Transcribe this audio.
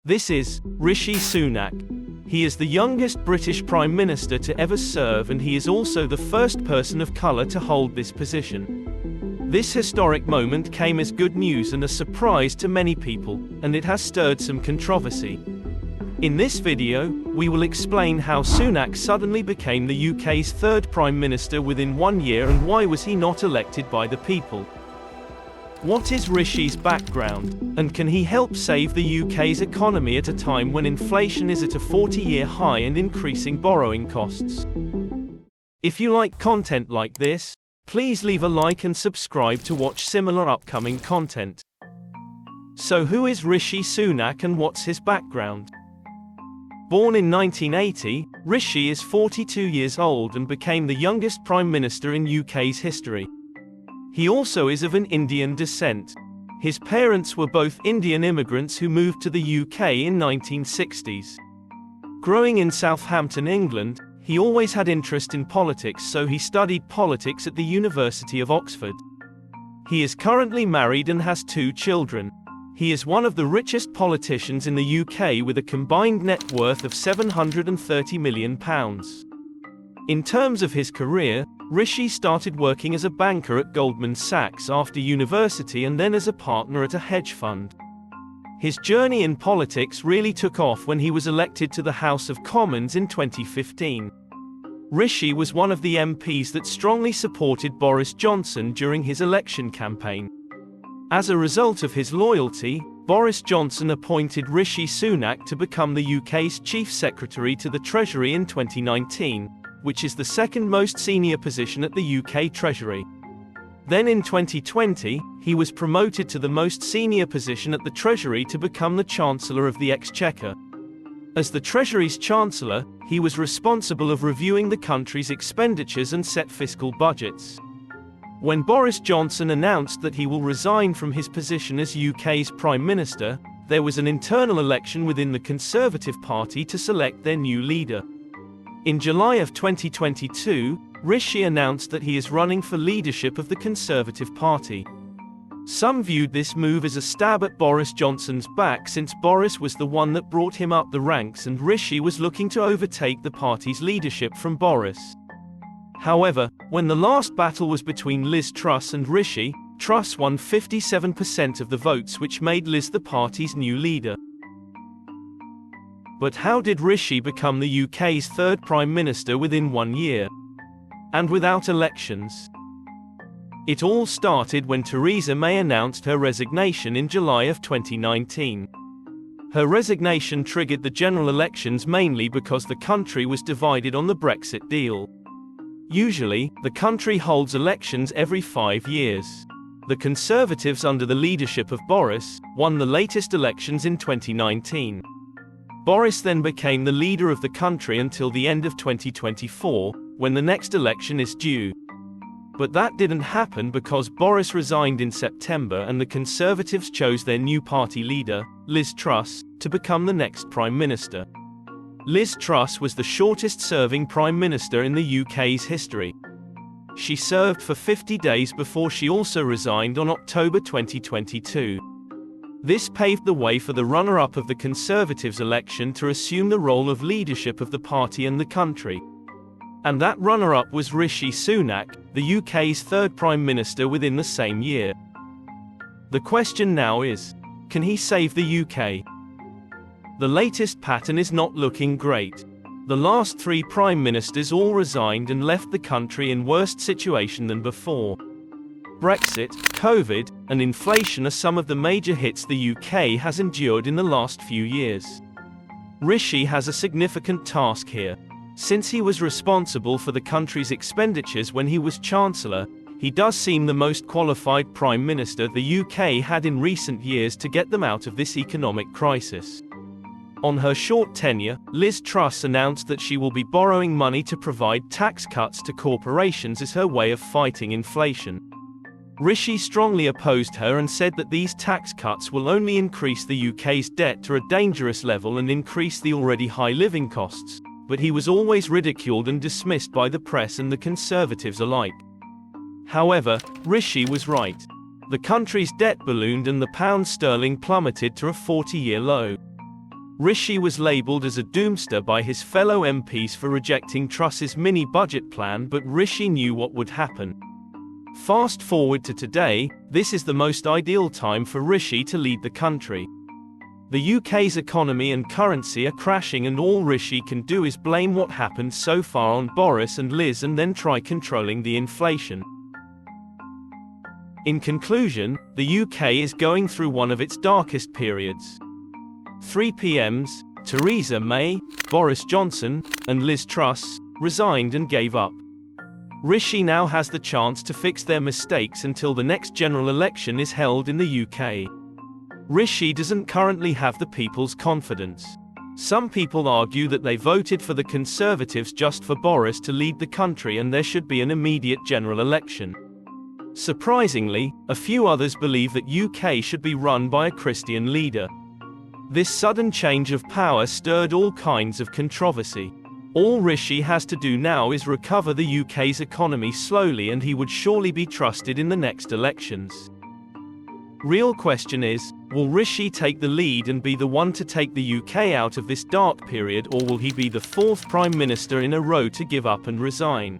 This is Rishi Sunak. He is the youngest British Prime Minister to ever serve, and he is also the first person of colour to hold this position. This historic moment came as good news and a surprise to many people, and it has stirred some controversy. In this video, we will explain how Sunak suddenly became the UK's third Prime Minister within 1 year and why was he not elected by the people. What is Rishi's background, and can he help save the UK's economy at a time when inflation is at a 40-year high and increasing borrowing costs? If you like content like this, please leave a like and subscribe to watch similar upcoming content. So who is Rishi Sunak and what's his background? Born in 1980, Rishi is 42 years old and became the youngest Prime Minister in UK's history. He also is of an Indian descent. His parents were both Indian immigrants who moved to the UK in 1960s. Growing in Southampton, England, he always had interest in politics, so he studied politics at the University of Oxford. He is currently married and has 2 children. He is one of the richest politicians in the UK with a combined net worth of £730 million. In terms of his career, Rishi started working as a banker at Goldman Sachs after university and then as a partner at a hedge fund. His journey in politics really took off when he was elected to the House of Commons in 2015. Rishi was one of the MPs that strongly supported Boris Johnson during his election campaign. As a result of his loyalty, Boris Johnson appointed Rishi Sunak to become the UK's Chief Secretary to the Treasury in 2019. Which is the second most senior position at the UK Treasury. Then in 2020, he was promoted to the most senior position at the Treasury to become the Chancellor of the Exchequer. As the Treasury's Chancellor, he was responsible of reviewing the country's expenditures and set fiscal budgets. When Boris Johnson announced that he will resign from his position as UK's Prime Minister, there was an internal election within the Conservative Party to select their new leader. In July of 2022, Rishi announced that he is running for leadership of the Conservative Party. Some viewed this move as a stab at Boris Johnson's back, since Boris was the one that brought him up the ranks and Rishi was looking to overtake the party's leadership from Boris. However, when the last battle was between Liz Truss and Rishi, Truss won 57% of the votes, which made Liz the party's new leader. But how did Rishi become the UK's third Prime Minister within 1 year? And without elections? It all started when Theresa May announced her resignation in July of 2019. Her resignation triggered the general elections mainly because the country was divided on the Brexit deal. Usually, the country holds elections every 5 years. The Conservatives, under the leadership of Boris, won the latest elections in 2019. Boris then became the leader of the country until the end of 2024, when the next election is due. But that didn't happen because Boris resigned in September and the Conservatives chose their new party leader, Liz Truss, to become the next Prime Minister. Liz Truss was the shortest-serving Prime Minister in the UK's history. She served for 50 days before she also resigned on October 2022. This paved the way for the runner-up of the Conservatives' election to assume the role of leadership of the party and the country. And that runner-up was Rishi Sunak, the UK's third Prime Minister within the same year. The question now is, can he save the UK? The latest pattern is not looking great. The last 3 Prime Ministers all resigned and left the country in worse situation than before. Brexit, COVID, and inflation are some of the major hits the UK has endured in the last few years. Rishi has a significant task here. Since he was responsible for the country's expenditures when he was Chancellor, he does seem the most qualified Prime Minister the UK had in recent years to get them out of this economic crisis. On her short tenure, Liz Truss announced that she will be borrowing money to provide tax cuts to corporations as her way of fighting inflation. Rishi strongly opposed her and said that these tax cuts will only increase the UK's debt to a dangerous level and increase the already high living costs, but he was always ridiculed and dismissed by the press and the Conservatives alike. However, Rishi was right. The country's debt ballooned and the pound sterling plummeted to a 40-year low. Rishi was labelled as a doomster by his fellow MPs for rejecting Truss's mini-budget plan, but Rishi knew what would happen. Fast forward to today, this is the most ideal time for Rishi to lead the country. The UK's economy and currency are crashing, and all Rishi can do is blame what happened so far on Boris and Liz and then try controlling the inflation. In conclusion, the UK is going through one of its darkest periods. 3 PMs, Theresa May, Boris Johnson, and Liz Truss, resigned and gave up. Rishi now has the chance to fix their mistakes until the next general election is held in the UK. Rishi doesn't currently have the people's confidence. Some people argue that they voted for the Conservatives just for Boris to lead the country and there should be an immediate general election. Surprisingly, a few others believe that UK should be run by a Christian leader. This sudden change of power stirred all kinds of controversy. All Rishi has to do now is recover the UK's economy slowly, and he would surely be trusted in the next elections. Real question is, will Rishi take the lead and be the one to take the UK out of this dark period, or will he be the fourth Prime Minister in a row to give up and resign?